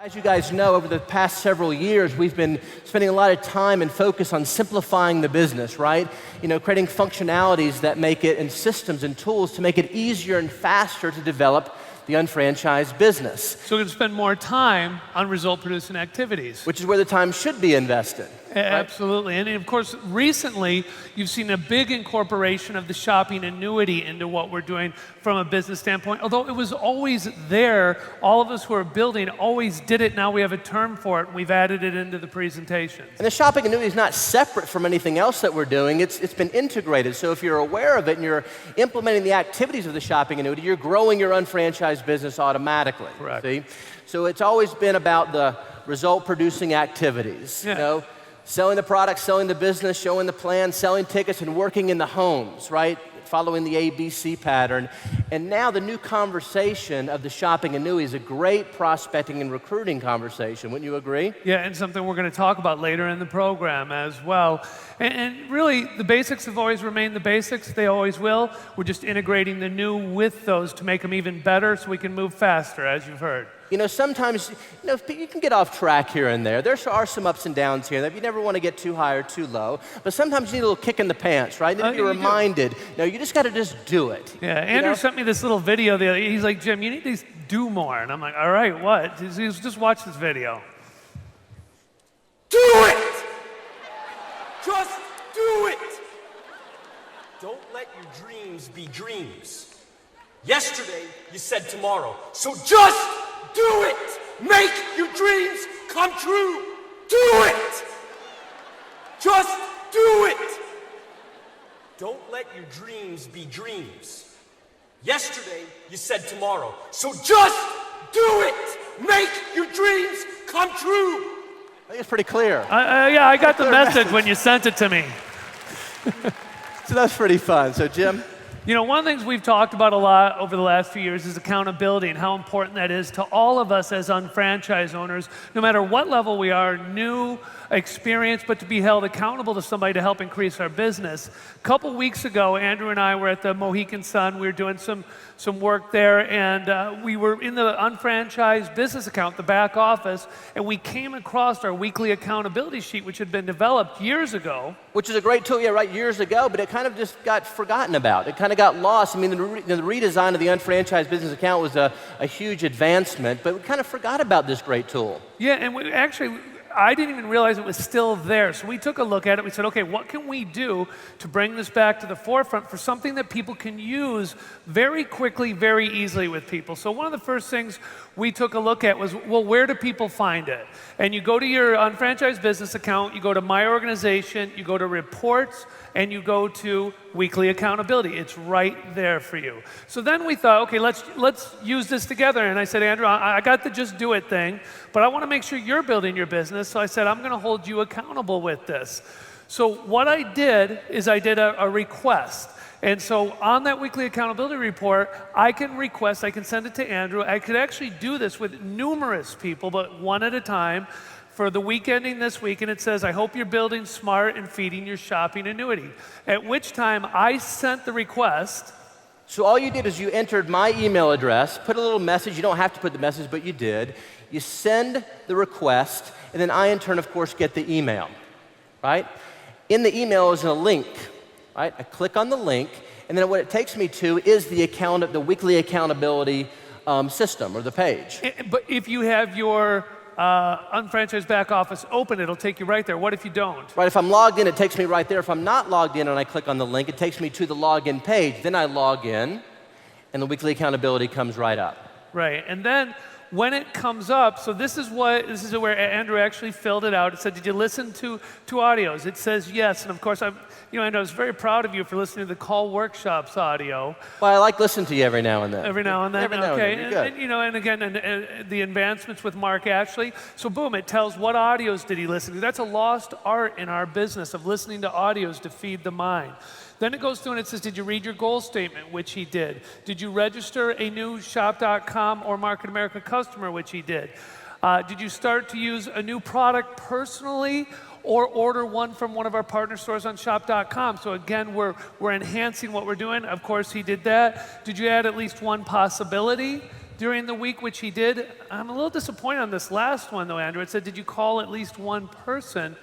As you guys know, over the past several years, we've been spending a lot of time and focus on simplifying the business, right? You know, creating functionalities that make it, and systems and tools to make it easier and faster to develop the unfranchised business. So we're going to spend more time on result-producing activities. Which is where the time should be invested. Right? Absolutely. And of course, recently, you've seen a big incorporation of the shopping annuity into what we're doing from a business standpoint. Although it was always there, all of us who are building always did it. Now we have a term for it, and we've added it into the presentation. And the shopping annuity is not separate from anything else that we're doing. It's been integrated. So if you're aware of it and you're implementing the activities of the shopping annuity, you're growing your unfranchised business automatically. Correct. See? So it's always been about the result-producing activities. Yeah. You know, selling the product, selling the business, showing the plan, selling tickets, and working in the homes, right? Following the ABC pattern. And now the new conversation of the shopping annuity is a great prospecting and recruiting conversation. Wouldn't you agree? Yeah, and something we're going to talk about later in the program as well. And really, the basics have always remained the basics. They always will. We're just integrating the new with those to make them even better so we can move faster, as you've heard. You know, sometimes, you know, you can get off track here and there. There are some ups and downs here. You never want to get too high or too low. But sometimes you need a little kick in the pants, right? You need to be reminded. No, you just got to just do it. Yeah, Andrew sent me this little video. He's like, Jim, you need to do more. And I'm like, all right, what? He's just watch this video. Do it! Just do it! Don't let your dreams be dreams. Yesterday, you said tomorrow. So just do it! Make your dreams come true! Do it! Just do it! Don't let your dreams be dreams. Yesterday, you said tomorrow. So just do it! Make your dreams come true! I think it's pretty clear. Yeah, I got the message when you sent it to me. So that's pretty fun. So, Jim? You know, one of the things we've talked about a lot over the last few years is accountability and how important that is to all of us as unfranchised owners, no matter what level we are, new, experienced, but to be held accountable to somebody to help increase our business. A couple weeks ago, Andrew and I were at the Mohican Sun. We were doing some work there, and we were in the unfranchised business account, the back office, and we came across our weekly accountability sheet, which had been developed years ago. Which is a great tool, yeah, right, years ago, but it kind of just got forgotten about. It kind of got lost. I mean, the redesign of the unfranchised business account was a huge advancement, but we kind of forgot about this great tool. Yeah, and I didn't even realize it was still there. So we took a look at it. We said, okay, what can we do to bring this back to the forefront for something that people can use very quickly, very easily with people? So one of the first things we took a look at was, well, where do people find it? And you go to your unfranchised business account, you go to My Organization, you go to Reports, and you go to Weekly Accountability. It's right there for you. So then we thought, okay, let's use this together. And I said, Andrew, I got the just do it thing, but I want to make sure you're building your business. So I said, I'm going to hold you accountable with this. So what I did is I did a request. And so on that weekly accountability report, I can request, I can send it to Andrew. I could actually do this with numerous people, but one at a time. For the week ending this week, and it says, I hope you're building smart and feeding your shopping annuity. At which time I sent the request. So all you did is you entered my email address, put a little message. You don't have to put the message, but you did. You send the request, and then I, in turn, of course, get the email, right? In the email is a link, right? I click on the link, and then what it takes me to is the weekly accountability system or the page. But if you have your unfranchised back office open, it'll take you right there. What if you don't? Right, if I'm logged in, it takes me right there. If I'm not logged in and I click on the link, it takes me to the login page. Then I log in, and the weekly accountability comes right up. Right, and then when it comes up, so this is where Andrew actually filled it out. It said, did you listen to audios? It says yes, and of course, Andrew, I was very proud of you for listening to the Call Workshops audio. Well, I like listening to you every now and then. Every now and then, every now okay. And then. You're good. And again, the advancements with Mark Ashley. So boom, it tells what audios did he listen to. That's a lost art in our business of listening to audios to feed the mind. Then it goes through and it says, did you read your goal statement, which he did? Did you register a new Shop.com or Market America customer, which he did? Did you start to use a new product personally or order one from one of our partner stores on Shop.com? So again, we're enhancing what we're doing. Of course, he did that. Did you add at least one possibility? during the week, which he did. I'm a little disappointed on this last one, though, Andrew. It said, did you call at least one person,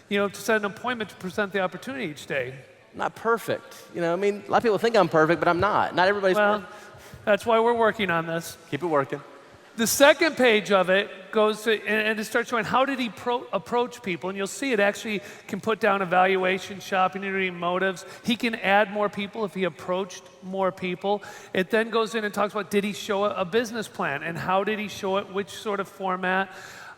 to set an appointment to present the opportunity each day? Not perfect. I mean, a lot of people think I'm perfect, but I'm not. Not everybody's perfect. That's why we're working on this. Keep it working. The second page of it goes to, and it starts showing how did he approach people, and you'll see it actually can put down evaluation, shopping annuity, motives. He can add more people if he approached more people. It then goes in and talks about did he show a business plan, and how did he show it, which sort of format.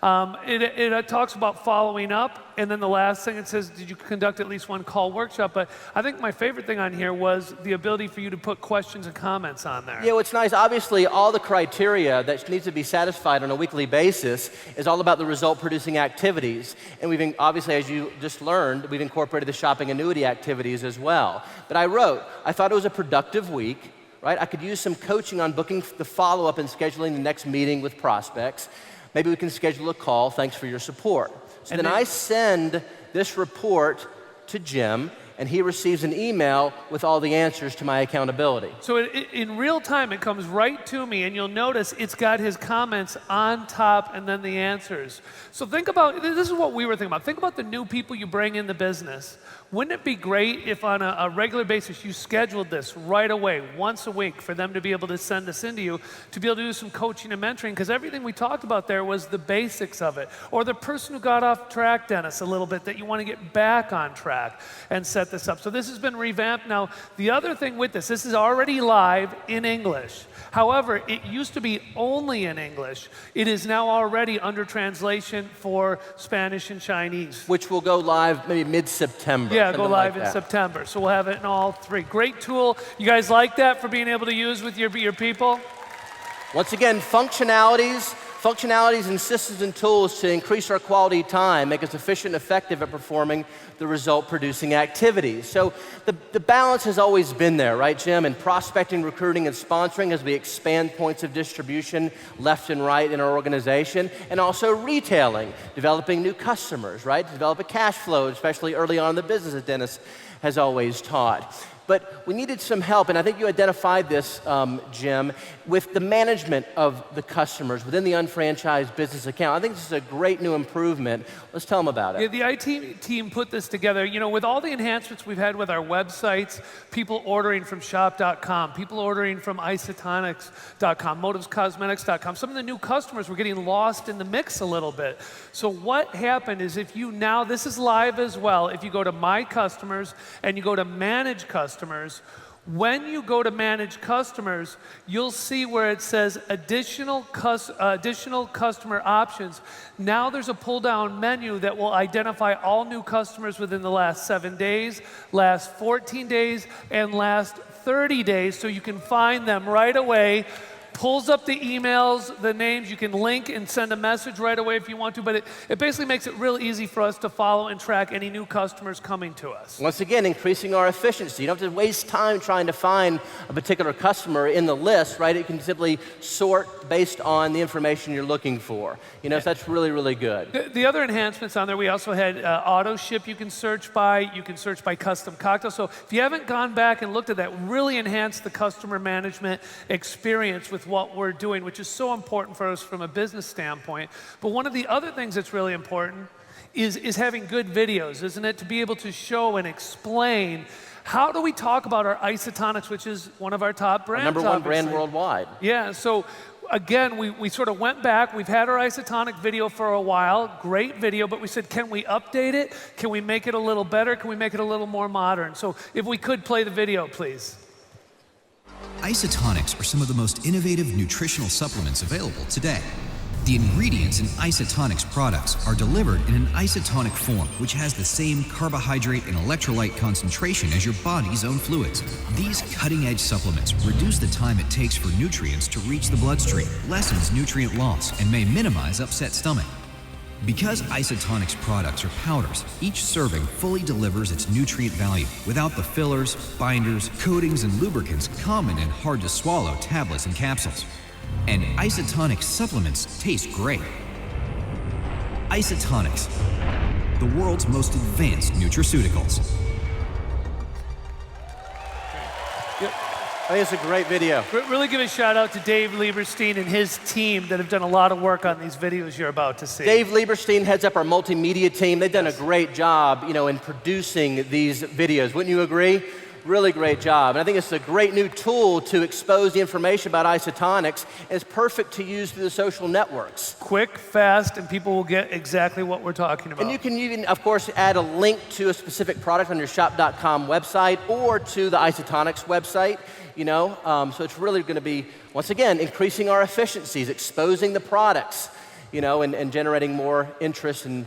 It talks about following up, and then the last thing it says, did you conduct at least one call workshop? But I think my favorite thing on here was the ability for you to put questions and comments on there. Yeah, what's nice, obviously, all the criteria that needs to be satisfied on a weekly basis is all about the result-producing activities. And we've, obviously, as you just learned, we've incorporated the shopping annuity activities as well. But I thought it was a productive week, right? I could use some coaching on booking the follow-up and scheduling the next meeting with prospects. Maybe we can schedule a call. Thanks for your support. So then I send this report to Jim, and he receives an email with all the answers to my accountability. So in real time, it comes right to me, and you'll notice it's got his comments on top and then the answers. So think about, this is what we were thinking about. Think about the new people you bring in the business. Wouldn't it be great if on a regular basis you scheduled this right away, once a week, for them to be able to send this into you, to be able to do some coaching and mentoring? Because everything we talked about there was the basics of it. Or the person who got off track, Dennis, a little bit, that you want to get back on track and set this up. So this has been revamped. Now, the other thing with this is already live in English. However, it used to be only in English. It is now already under translation for Spanish and Chinese. Which will go live maybe mid-September. Yeah, go live in September. So we'll have it in all three. Great tool. You guys like that for being able to use with your people? Once again, functionalities and systems and tools to increase our quality time, make us efficient and effective at performing the result-producing activities. So the balance has always been there, right, Jim? In prospecting, recruiting, and sponsoring as we expand points of distribution left and right in our organization, and also retailing, developing new customers, right? To develop a cash flow, especially early on in the business, as Dennis has always taught. But we needed some help, and I think you identified this, Jim, with the management of the customers within the unfranchised business account. I think this is a great new improvement. Let's tell them about it. Yeah, the IT team put this together. With all the enhancements we've had with our websites, people ordering from shop.com, people ordering from isotonics.com, motivescosmetics.com, some of the new customers were getting lost in the mix a little bit. So what happened is this is live as well, if you go to My Customers and you go to Manage Customers, when you go to Manage Customers, you'll see where it says additional customer options. Now there's a pull-down menu that will identify all new customers within the last 7 days, last 14 days, and last 30 days, so you can find them right away. Pulls up the emails, the names. You can link and send a message right away if you want to, but it basically makes it real easy for us to follow and track any new customers coming to us. Once again, increasing our efficiency. You don't have to waste time trying to find a particular customer in the list, right? You can simply sort based on the information you're looking for. So that's really, really good. The other enhancements on there, we also had auto ship you can search by. You can search by custom cocktail. So if you haven't gone back and looked at that, really enhance the customer management experience with what we're doing, which is so important for us from a business standpoint. But one of the other things that's really important is having good videos, isn't it? To be able to show and explain how do we talk about our isotonics, which is one of our top brands. Number one brand worldwide. Yeah, so again, we sort of went back. We've had our isotonic video for a while, great video, but we said, can we update it? Can we make it a little better? Can we make it a little more modern? So if we could play the video, please. Isotonics are some of the most innovative nutritional supplements available today. The ingredients in Isotonics products are delivered in an isotonic form, which has the same carbohydrate and electrolyte concentration as your body's own fluids. These cutting-edge supplements reduce the time it takes for nutrients to reach the bloodstream, lessens nutrient loss, and may minimize upset stomach. Because Isotonics products are powders, each serving fully delivers its nutrient value without the fillers, binders, coatings, and lubricants common in hard-to-swallow tablets and capsules. And Isotonics supplements taste great. Isotonics, the world's most advanced nutraceuticals. I think it's a great video. Really give a shout out to Dave Lieberstein and his team that have done a lot of work on these videos you're about to see. Dave Lieberstein heads up our multimedia team. They've done a great job, in producing these videos. Wouldn't you agree? Really great job. And I think it's a great new tool to expose the information about isotonics. And it's perfect to use through the social networks. Quick, fast, and people will get exactly what we're talking about. And you can even, of course, add a link to a specific product on your shop.com website or to the Isotonics website, So it's really going to be, once again, increasing our efficiencies, exposing the products, and generating more interest in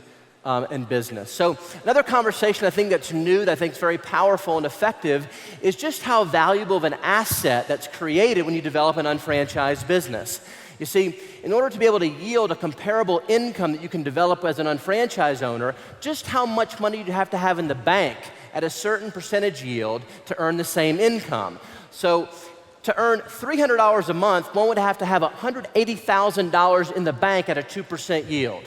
business. So another conversation I think that's new, that I think is very powerful and effective, is just how valuable of an asset that's created when you develop an unfranchised business. You see, in order to be able to yield a comparable income that you can develop as an unfranchised owner, just how much money you have to have in the bank at a certain percentage yield to earn the same income. So to earn $300 a month, one would have to have $180,000 in the bank at a 2% yield.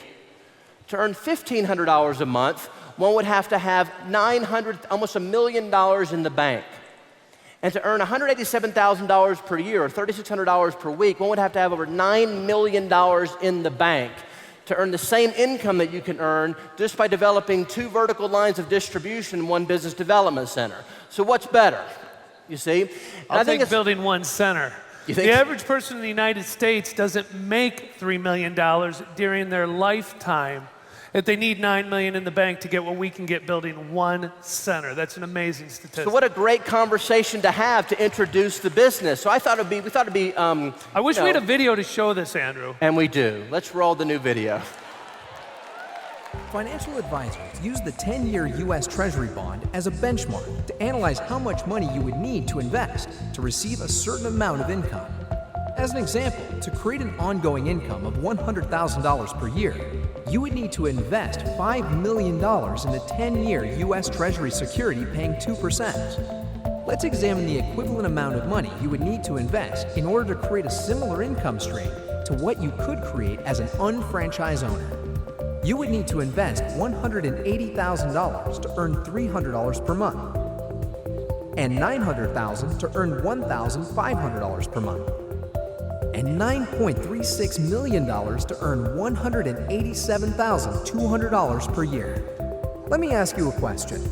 To earn $1,500 a month, one would have to have almost $1 million in the bank. And to earn $187,000 per year, or $3,600 per week, one would have to have over $9 million in the bank to earn the same income that you can earn just by developing 2 vertical lines of distribution in 1 business development center. So what's better, you see? I think it's building 1 center. The average person in the United States doesn't make $3 million during their lifetime. If they need $9 million in the bank to get what we can get building 1 center. That's an amazing statistic. So what a great conversation to have to introduce the business. So we thought it'd be. I wish we had a video to show this, Andrew. And we do. Let's roll the new video. Financial advisors use the 10-year U.S. Treasury bond as a benchmark to analyze how much money you would need to invest to receive a certain amount of income. As an example, to create an ongoing income of $100,000 per year, you would need to invest $5 million in a 10-year U.S. Treasury security paying 2%. Let's examine the equivalent amount of money you would need to invest in order to create a similar income stream to what you could create as an unfranchised owner. You would need to invest $180,000 to earn $300 per month, and $900,000 to earn $1,500 per month, and $9.36 million to earn $187,200 per year. Let me ask you a question.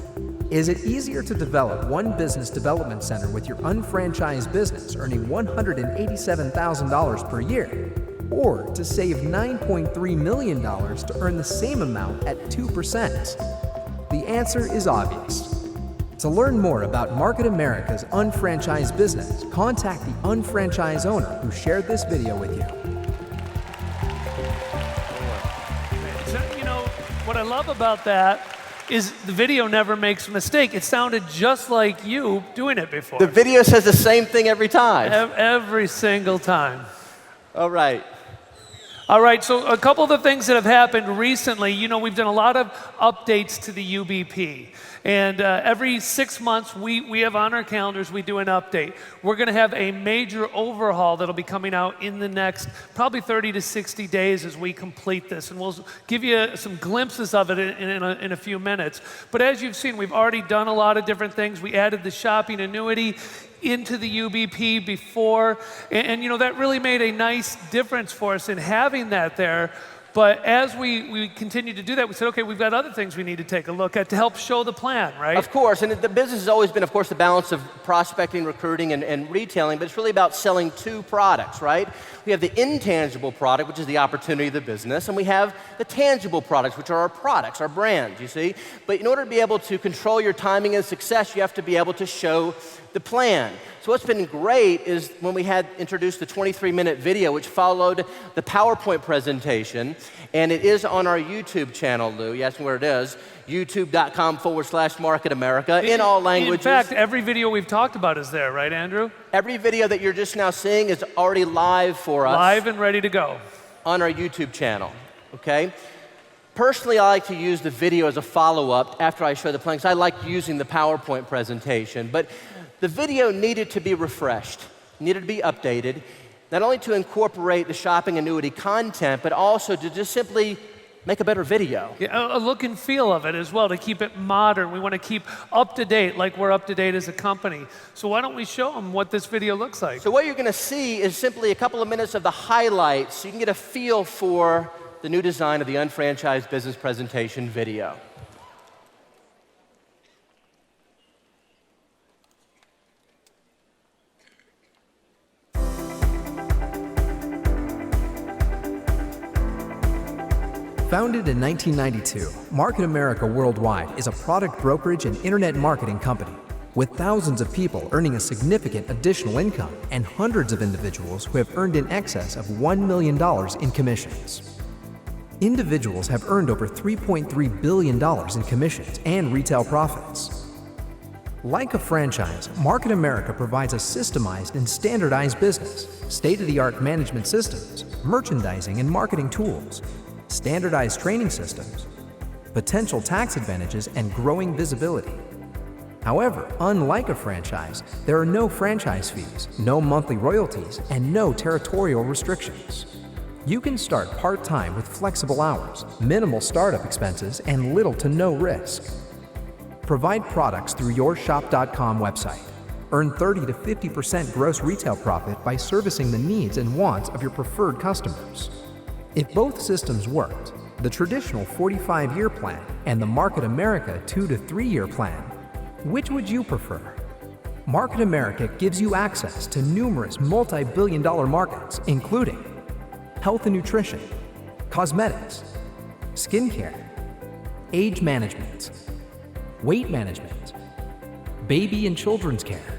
Is it easier to develop 1 business development center with your unfranchised business earning $187,000 per year, or to save $9.3 million to earn the same amount at 2%? The answer is obvious. To learn more about Market America's unfranchised business, contact the unfranchised owner who shared this video with you. So, what I love about that is the video never makes a mistake. It sounded just like you doing it before. The video says the same thing every time. Every single time. All right. All right, so a couple of the things that have happened recently, we've done a lot of updates to the UBP. And every 6 months, we have on our calendars, we do an update. We're going to have a major overhaul that'll be coming out in the next probably 30 to 60 days as we complete this. And we'll give you some glimpses of it in a few minutes. But as you've seen, we've already done a lot of different things. We added the shopping annuity into the UBP before. And that really made a nice difference for us in having that there. But as we continue to do that, we said, okay, we've got other things we need to take a look at to help show the plan, right? Of course, and the business has always been, of course, the balance of prospecting, recruiting, and retailing, but it's really about selling 2 products, right? We have the intangible product, which is the opportunity of the business, and we have the tangible products, which are our products, our brands, you see? But in order to be able to control your timing and success, you have to be able to show the plan. So what's been great is when we had introduced the 23-minute video, which followed the PowerPoint presentation, and it is on our YouTube channel, Lou. You asked me where it is. YouTube.com/Market America in all languages. In fact, every video we've talked about is there, right, Andrew? Every video that you're just now seeing is already live for us. Live and ready to go. On our YouTube channel, okay? Personally, I like to use the video as a follow-up after I show the plan, because I like using the PowerPoint presentation. But the video needed to be refreshed, needed to be updated, not only to incorporate the shopping annuity content, but also to just simply make a better video. Yeah, a look and feel of it as well, to keep it modern. We want to keep up to date, like we're up to date as a company. So why don't we show them what this video looks like? So what you're going to see is simply a couple of minutes of the highlights so you can get a feel for the new design of the Unfranchised Business Presentation video. Founded in 1992, Market America Worldwide is a product brokerage and internet marketing company with thousands of people earning a significant additional income and hundreds of individuals who have earned in excess of $1 million in commissions. Individuals have earned over $3.3 billion in commissions and retail profits. Like a franchise, Market America provides a systemized and standardized business, state-of-the-art management systems, merchandising and marketing tools, standardized training systems, potential tax advantages, and growing visibility. However, unlike a franchise, there are no franchise fees, no monthly royalties, and no territorial restrictions. You can start part-time with flexible hours, minimal startup expenses, and little to no risk. Provide products through your Shop.com website. Earn 30 to 50% gross retail profit by servicing the needs and wants of your preferred customers. If both systems worked, the traditional 45-year plan and the Market America 2 to 3 year plan, which would you prefer? Market America gives you access to numerous multi-billion-dollar markets, including health and nutrition, cosmetics, skincare, age management, weight management, baby and children's care,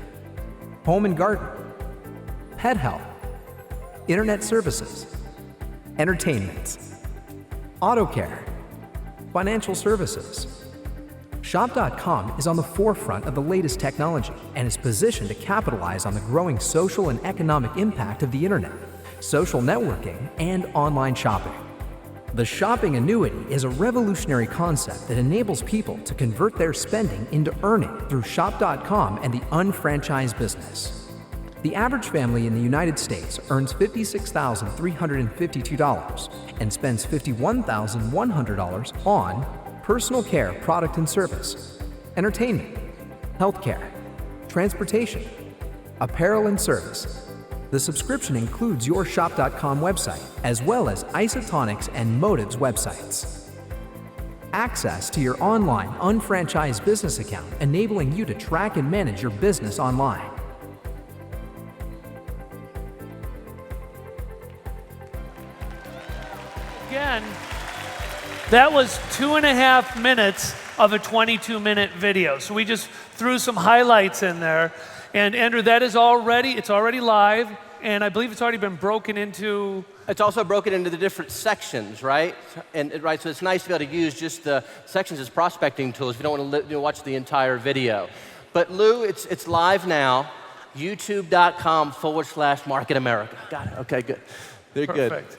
home and garden, pet health, internet services, entertainment, auto care, financial services. Shop.com is on the forefront of the latest technology and is positioned to capitalize on the growing social and economic impact of the internet, social networking, and online shopping. The Shopping Annuity is a revolutionary concept that enables people to convert their spending into earning through Shop.com and the unfranchised business. The average family in the United States earns $56,352 and spends $51,100 on personal care product and service, entertainment, healthcare, transportation, apparel and service. The subscription includes your Shop.com website, as well as Isotonic's and Motive's websites. Access to your online, unfranchised business account, enabling you to track and manage your business online. Again, that was 2.5 minutes of a 22-minute video. So we just threw some highlights in there. And Andrew, it's already live, and I believe it's already been broken into... It's also broken into the different sections, right? Right, so it's nice to be able to use just the sections as prospecting tools if you don't want to watch the entire video. But Lou, it's live now, youtube.com/Market America. Got it, okay, good. They're good. Perfect.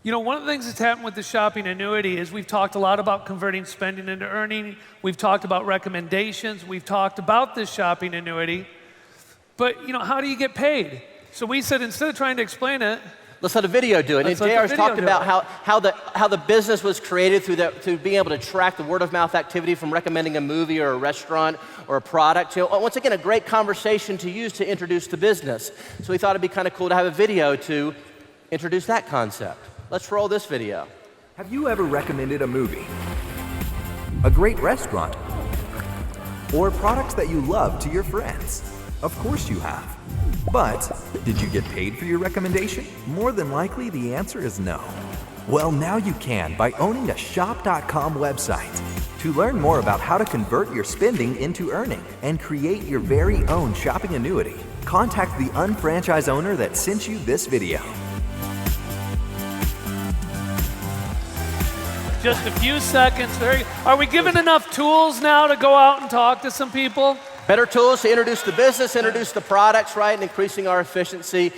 You know, one of the things that's happened with the Shopping Annuity is we've talked a lot about converting spending into earning. We've talked about recommendations. We've talked about this Shopping Annuity. But, you know, how do you get paid? So we said, instead of trying to explain it, let's let a video do it. And JR's talked about how the business was created through being able to track the word of mouth activity from recommending a movie or a restaurant or a product. You know, once again, a great conversation to use to introduce the business. So we thought it'd be kind of cool to have a video to introduce that concept. Let's roll this video. Have you ever recommended a movie, a great restaurant, or products that you love to your friends? Of course you have. But did you get paid for your recommendation? More than likely, the answer is no. Well, now you can by owning a Shop.com website. To learn more about how to convert your spending into earning and create your very own shopping annuity, contact the unfranchised owner that sent you this video. just a few seconds. Are we given enough tools now to go out and talk to some people? Better tools to introduce the business, introduce the products, right, and increasing our efficiency.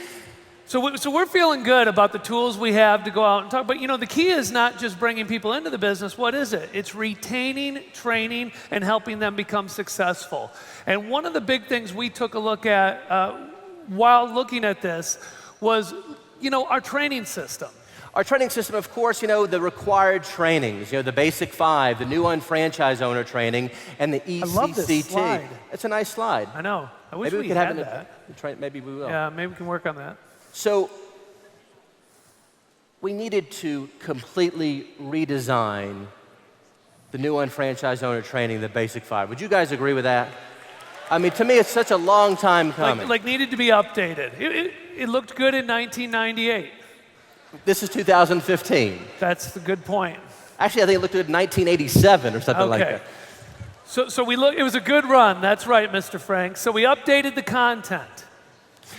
So we're feeling good about the tools we have to go out and talk. But, you know, the key is not just bringing people into the business. What is it? It's retaining, training, and helping them become successful. And one of the big things we took a look at while looking at this was, you know, our training system. Our training system, of course, the required trainings, the basic 5, the new unfranchised owner training, and the ECCT. I love this slide. It's a nice slide. I know. I wish Maybe we could had have that. Maybe we will. Yeah, maybe we can work on that. So we needed to completely redesign the new unfranchised owner training, the basic 5. Would you guys agree with that? I mean, to me, it's such a long time coming. Like needed to be updated. It looked good in 1998. This is 2015. That's the good point. Actually, I think it looked good in 1987 or something like that. So we look. It was a good run. That's right, Mr. Frank. So we updated the content.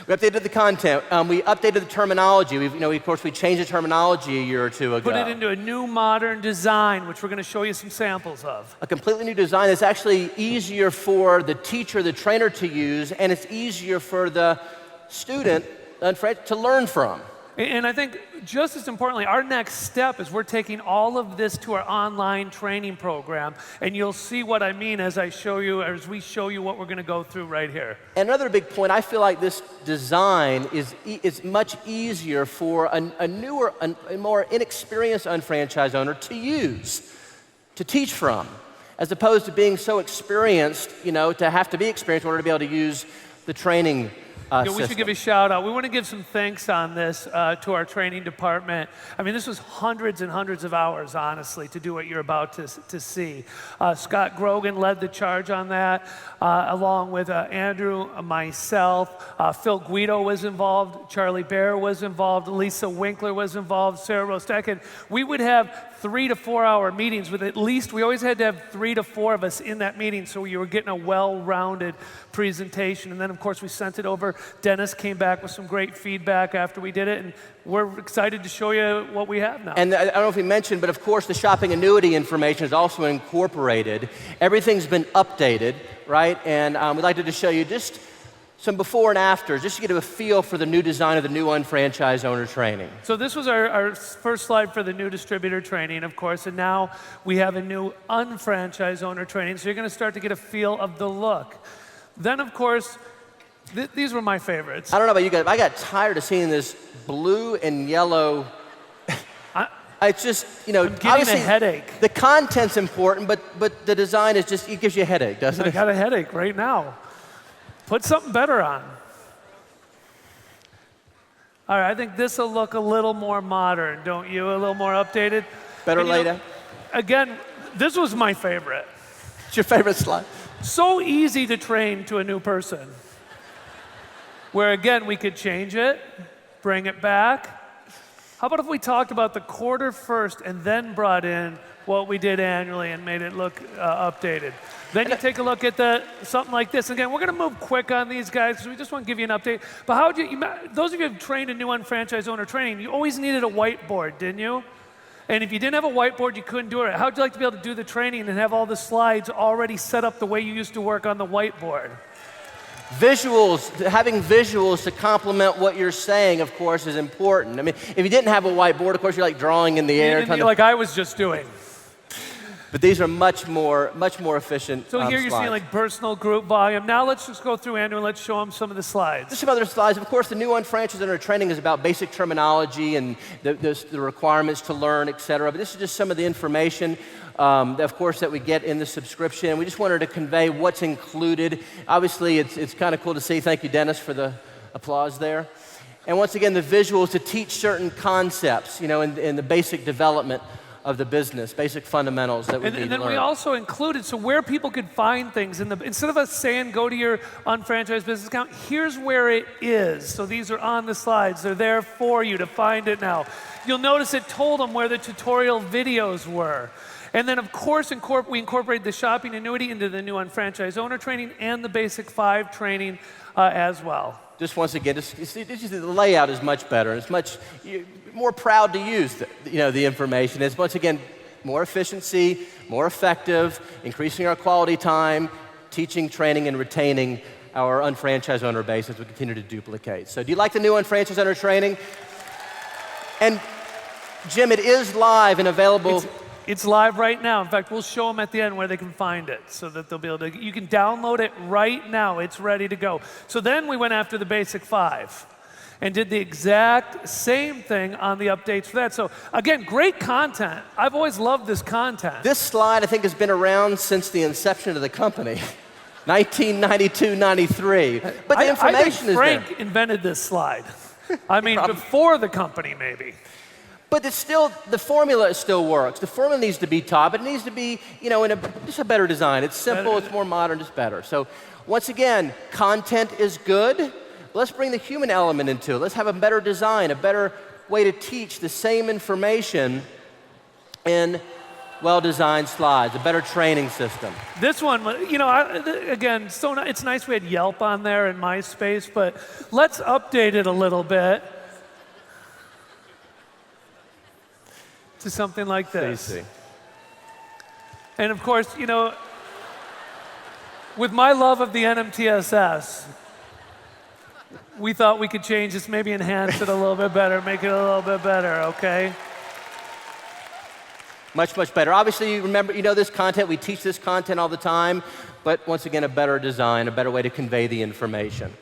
We updated the content. We updated the terminology. Of course, we changed the terminology a year or two ago. Put it into a new modern design, which we're going to show you some samples of. A completely new design that's actually easier for the teacher, the trainer to use, and it's easier for the student to learn from. And I think just as importantly, our next step is we're taking all of this to our online training program, and you'll see what I mean as we show you what we're going to go through right here. Another big point, I feel like this design is much easier for a newer, a more inexperienced unfranchised owner to use, to teach from, as opposed to being so experienced, to have to be experienced in order to be able to use the training we should give a shout out. We want to give some thanks on this to our training department. I mean, this was hundreds and hundreds of hours, honestly, to do what you're about to see. Scott Grogan led the charge on that, along with Andrew, myself. Phil Guido was involved. Charlie Bear was involved. Lisa Winkler was involved. Sarah Rostek. We would have 3 to 4 hour meetings with we always had to have 3 to 4 of us in that meeting, so you were getting a well-rounded presentation. And then, of course, we sent it over. Dennis came back with some great feedback after we did it, and we're excited to show you what we have now. And I don't know if we mentioned, but of course, the shopping annuity information is also incorporated. Everything's been updated, right? And we'd like to just show you just some before and afters, just to get a feel for the new design of the new unfranchised owner training. So this was our first slide for the new distributor training, of course, and now we have a new unfranchised owner training, so you're going to start to get a feel of the look. Then, of course, these were my favorites. I don't know about you guys, I got tired of seeing this blue and yellow. It's just, I'm getting a headache. The content's important, but the design is just, it gives you a headache, doesn't it? I got a headache right now. Put something better on. All right, I think this will look a little more modern, don't you? A little more updated. Better laid out. Again, this was my favorite. It's your favorite slide. So easy to train to a new person. Where again, we could change it, bring it back. How about if we talked about the quarter first and then brought in what we did annually and made it look updated? Then you take a look at something like this. Again, we're going to move quick on these guys because we just want to give you an update. But those of you who have trained in new unfranchised owner training, you always needed a whiteboard, didn't you? And if you didn't have a whiteboard, you couldn't do it. How'd you like to be able to do the training and have all the slides already set up the way you used to work on the whiteboard? Visuals, having visuals to complement what you're saying, of course, is important. I mean, if you didn't have a whiteboard, of course, you're like drawing in the air. Like I was just doing. But these are much more efficient So here you're slides. seeing like personal, group, volume. Now let's just go through, Andrew, and let's show them some of the slides. Just some other slides. Of course, the new unfranchised owner training is about basic terminology and the requirements to learn, et cetera. But this is just some of the information, of course, that we get in the subscription. We just wanted to convey what's included. Obviously, it's kind of cool to see. Thank you, Dennis, for the applause there. And once again, the visuals to teach certain concepts, in the basic development of the business, basic fundamentals that we need to learn. And then we also included, so where people could find things, instead of us saying go to your unfranchised business account, here's where it is. So these are on the slides. They're there for you to find it now. You'll notice it told them where the tutorial videos were. And then, of course, we incorporated the shopping annuity into the new unfranchised owner training and the basic 5 training as well. Just once again, the layout is much better. It's much more proud to use the information. It's once again more efficiency, more effective, increasing our quality time, teaching, training, and retaining our unfranchised owner base as we continue to duplicate. So do you like the new unfranchised owner training? And Jim, it is live and available. It's live right now. In fact, we'll show them at the end where they can find it so that they'll be able to, you can download it right now. It's ready to go. So then we went after the basic 5. and did the exact same thing on the updates for that. So again, great content. I've always loved this content. This slide, I think, has been around since the inception of the company, 1992, 93. But the information I think is there. Frank invented this slide. I mean, before the company, maybe. But it's still, the formula still works. The formula needs to be taught, but it needs to be, you know, in just a better design. It's simple, it's more modern, just better. So once again, content is good. Let's bring the human element into it. Let's have a better design, a better way to teach the same information in well-designed slides, a better training system. This one, you know, again, it's nice we had Yelp on there and MySpace, but let's update it a little bit to something like this. Stacy. And of course, you know, with my love of the NMTSS, we thought we could change this, maybe enhance it a little bit better, make it a little bit better, okay? Much, much better. Obviously, you remember, you know this content, we teach this content all the time, but once again, a better design, a better way to convey the information.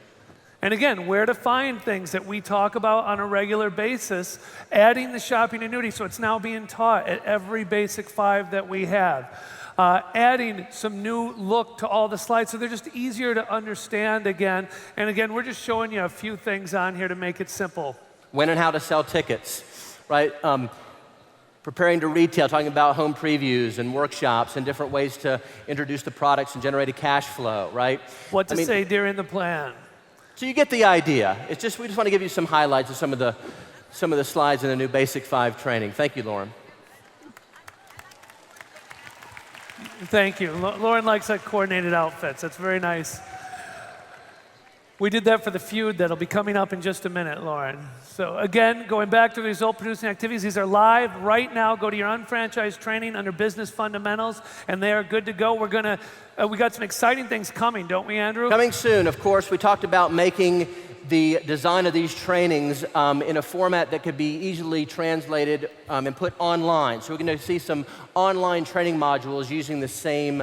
And again, where to find things that we talk about on a regular basis, adding the shopping annuity, so it's now being taught at every Basic 5 that we have. Adding some new look to all the slides so they're just easier to understand again. And again, we're just showing you a few things on here to make it simple. When and how to sell tickets, right? Preparing to retail, talking about home previews and workshops and different ways to introduce the products and generate a cash flow, right? What to say during the plan. So you get the idea. It's just, we just want to give you some highlights of some of the slides in the new Basic 5 training. Thank you, Lauren. Thank you. Lauren likes like coordinated outfits. That's very nice. We did that for the feud that'll be coming up in just a minute, Lauren. So again, going back to the result-producing activities, these are live right now. Go to your unfranchised training under Business Fundamentals, and they are good to go. We're gonna, we got some exciting things coming, don't we, Andrew? Coming soon, of course. We talked about making the design of these trainings in a format that could be easily translated and put online. So we're going to see some online training modules using the same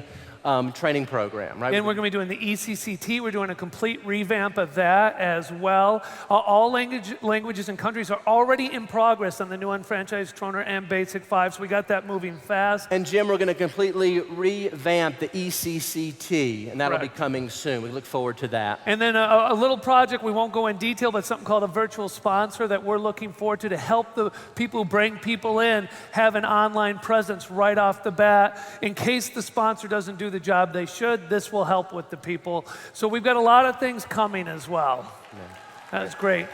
training program, right? And we're going to be doing the ECCT. We're doing a complete revamp of that as well. All languages and countries are already in progress on the new unfranchised Troner and Basic 5, so we got that moving fast. And Jim, we're going to completely revamp the ECCT, and that'll be coming soon. We look forward to that. And then a little project, we won't go in detail, but something called a virtual sponsor that we're looking forward to help the people who bring people in have an online presence right off the bat. In case the sponsor doesn't do the job they should, this will help with the people. So we've got a lot of things coming as well. That's great.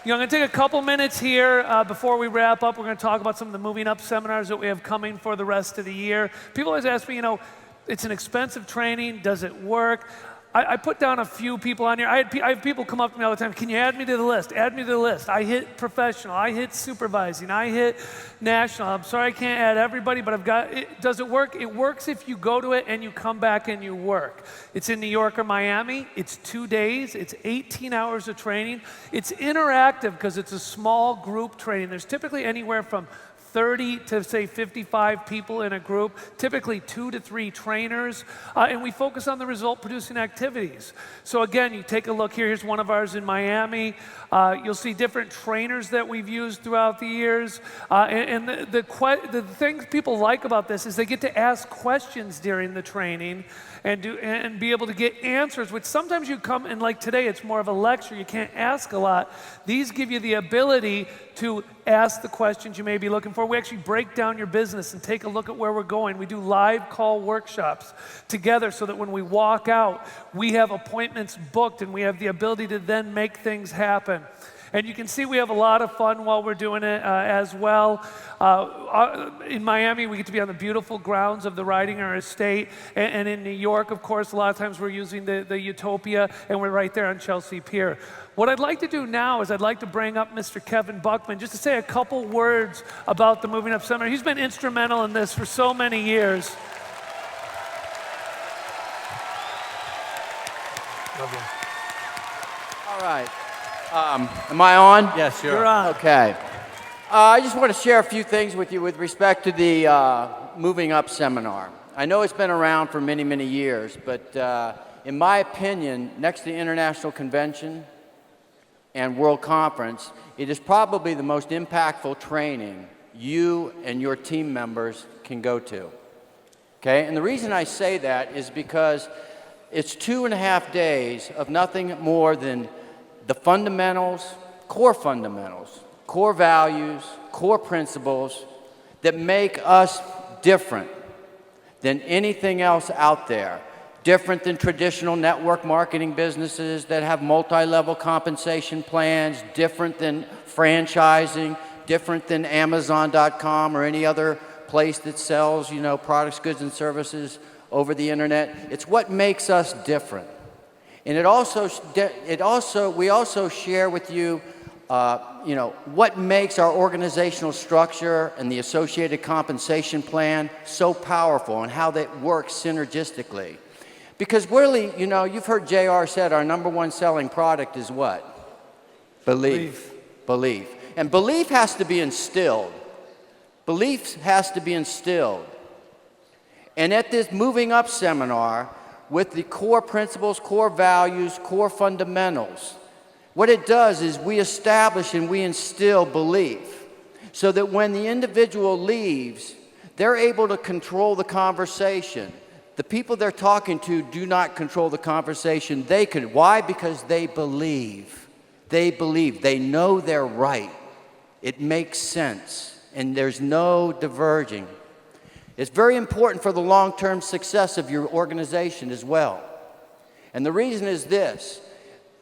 You know, I'm going to take a couple minutes here before we wrap up. We're going to talk about some of the Moving Up seminars that we have coming for the rest of the year. People always ask me, you know, it's an expensive training. Does it work? I put down a few people on here. I have people come up to me all the time. Can you add me to the list? Add me to the list. I hit professional. I hit supervising. I hit national. I'm sorry I can't add everybody, but I've got it. Does it work? It works if you go to it and you come back and you work. It's in New York or Miami. It's 2 days. It's 18 hours of training. It's interactive because it's a small group training. There's typically anywhere from 30 to, say, 55 people in a group, typically 2 to 3 trainers, and we focus on the result-producing activities. So again, you take a look here. Here's one of ours in Miami. You'll see different trainers that we've used throughout the years. And the things people like about this is they get to ask questions during the training and be able to get answers, which sometimes you come, and like today, it's more of a lecture. You can't ask a lot. These give you the ability to ask the questions you may be looking for. We actually break down your business and take a look at where we're going. We do live call workshops together so that when we walk out, we have appointments booked and we have the ability to then make things happen. And you can see we have a lot of fun while we're doing it as well. In Miami, we get to be on the beautiful grounds of the Ridinger Estate. And in New York, of course, a lot of times we're using the Utopia, and we're right there on Chelsea Pier. What I'd like to do now is I'd like to bring up Mr. Kevin Buckman just to say a couple words about the Moving Up Seminar. He's been instrumental in this for so many years. Love you. All right. Am I on? Yes, You're on. Okay. I just want to share a few things with you with respect to the Moving Up seminar. I know it's been around for many, many years, but in my opinion, next to the International Convention, and World Conference, it is probably the most impactful training you and your team members can go to. Okay? And the reason I say that is because it's 2.5 days of nothing more than the fundamentals, core values, core principles that make us different than anything else out there. Different than traditional network marketing businesses that have multi-level compensation plans, different than franchising, different than Amazon.com or any other place that sells, products, goods, and services over the internet. It's what makes us different. And we also share with you, what makes our organizational structure and the associated compensation plan so powerful and how that works synergistically. Because really, you've heard JR said our #1 selling product is what? Belief. Belief. And belief has to be instilled. Belief has to be instilled. And at this Moving Up seminar, with the core principles, core values, core fundamentals, what it does is we establish and we instill belief so that when the individual leaves, they're able to control the conversation. The people they're talking to do not control the conversation. They can. Why? Because they believe. They believe. They know they're right. It makes sense. And there's no diverging. It's very important for the long-term success of your organization as well. And the reason is this.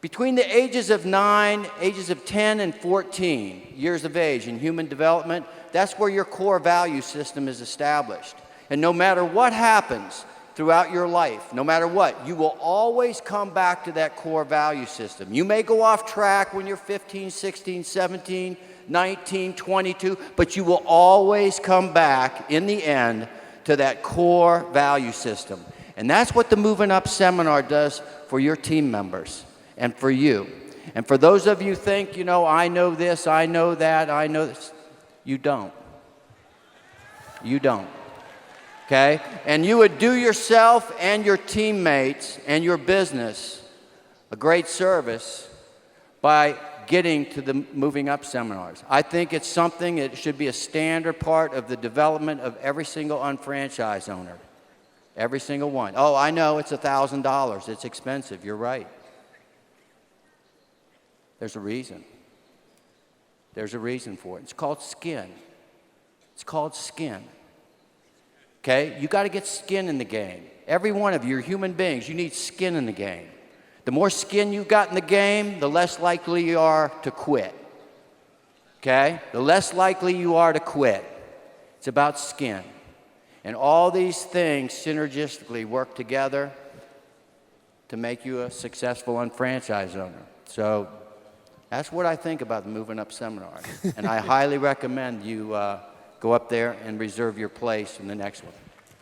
Between the ages of 10 and 14 years of age in human development, that's where your core value system is established. And no matter what happens throughout your life, no matter what, you will always come back to that core value system. You may go off track when you're 15, 16, 17, 19, 22, but you will always come back in the end to that core value system. And that's what the Moving Up seminar does for your team members and for you. And for those of you who think, I know this, I know that, I know this, you don't. You don't. Okay? And you would do yourself and your teammates and your business a great service by getting to the Moving Up seminars. I think it's something that should be a standard part of the development of every single unfranchised owner. Every single one. Oh, I know it's $1,000. It's expensive. You're right. There's a reason. There's a reason for it. It's called skin. It's called skin. Okay? You got to get skin in the game. Every one of you are human beings. You need skin in the game. The more skin you got in the game, the less likely you are to quit. Okay? The less likely you are to quit. It's about skin. And all these things synergistically work together to make you a successful unfranchised owner. So that's what I think about the Moving Up seminar. And I highly recommend you go up there and reserve your place in the next one.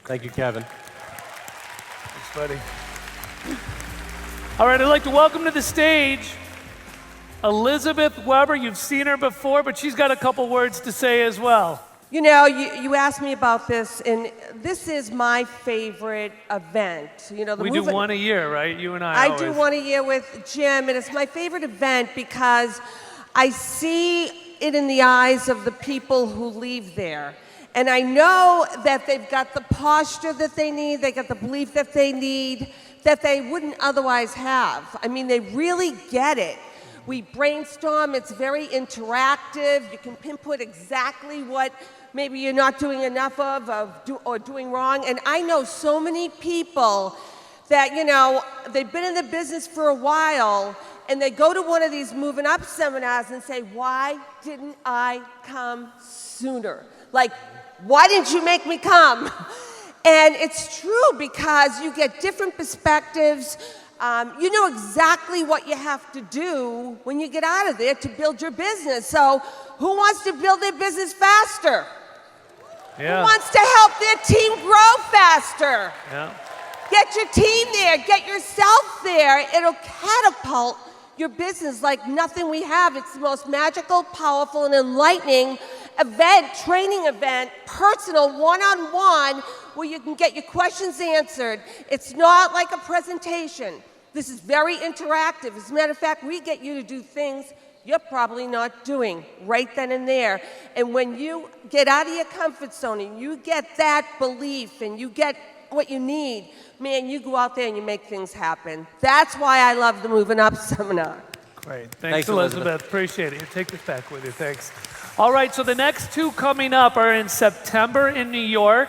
Thank you, Kevin. Thanks, buddy. All right, I'd like to welcome to the stage Elizabeth Weber. You've seen her before, but she's got a couple words to say as well. You asked me about this, and this is my favorite event. We do one a year, right? You and I do one a year with Jim, and it's my favorite event because I see it in the eyes of the people who leave there. And I know that they've got the posture that they need, they got the belief that they need, that they wouldn't otherwise have. I mean, they really get it. We brainstorm, it's very interactive. You can pinpoint exactly what maybe you're not doing enough or doing wrong. And I know so many people that, they've been in the business for a while, and they go to one of these Moving Up seminars and say, why didn't I come sooner? Like, why didn't you make me come? And it's true because you get different perspectives. You know exactly what you have to do when you get out of there to build your business. So who wants to build their business faster? Yeah. Who wants to help their team grow faster? Yeah. Get your team there. Get yourself there. It'll catapult your business like nothing we have. It's the most magical, powerful, and enlightening event, training event, personal, one-on-one, where you can get your questions answered. It's not like a presentation. This is very interactive. As a matter of fact, we get you to do things you're probably not doing right then and there. And when you get out of your comfort zone and you get that belief and you get what you need, man, you go out there and you make things happen. That's why I love the Moving Up seminar. Great. Thanks, Elizabeth. Appreciate it. You take this back with you. Thanks. All right, so the next two coming up are in September in New York,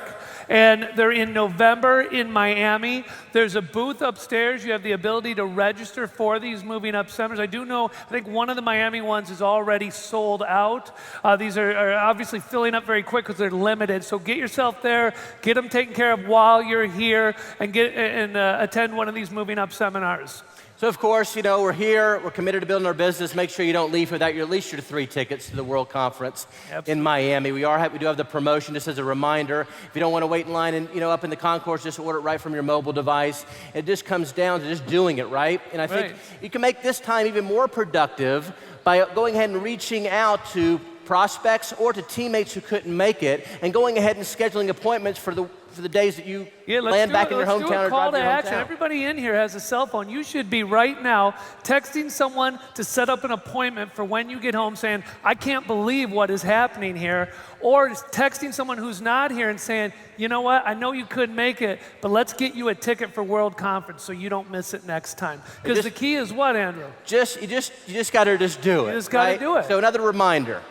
and they're in November in Miami. There's a booth upstairs. You have the ability to register for these Moving Up seminars. I do know, I think one of the Miami ones is already sold out. These are obviously filling up very quick because they're limited. So get yourself there, get them taken care of while you're here, and attend one of these Moving Up seminars. So, of course, you know, we're here, we're committed to building our business. Make sure you don't leave without at least your 3 tickets to the World Conference in Miami. We do have the promotion, just as a reminder. If you don't want to wait in line and, you know, up in the concourse, just order it right from your mobile device. It just comes down to just doing it, right? And I think you can make this time even more productive by going ahead and reaching out to prospects or to teammates who couldn't make it and going ahead and scheduling appointments for the days that you land back in your hometown or drive to your hometown. Everybody in here has a cell phone. You should be right now texting someone to set up an appointment for when you get home saying, I can't believe what is happening here. Or texting someone who's not here and saying, you know what, I know you couldn't make it, but let's get you a ticket for World Conference so you don't miss it next time. Because the key is what, Andrew? You just got to just do it. You just got to do it. So another reminder.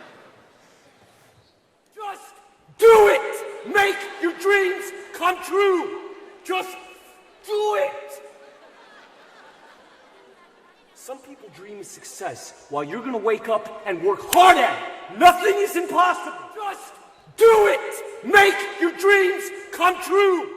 Just do it! Make your dreams come true! Just do it! Some people dream of success while you're gonna wake up and work hard at it. Nothing is impossible. Just do it! Make your dreams come true!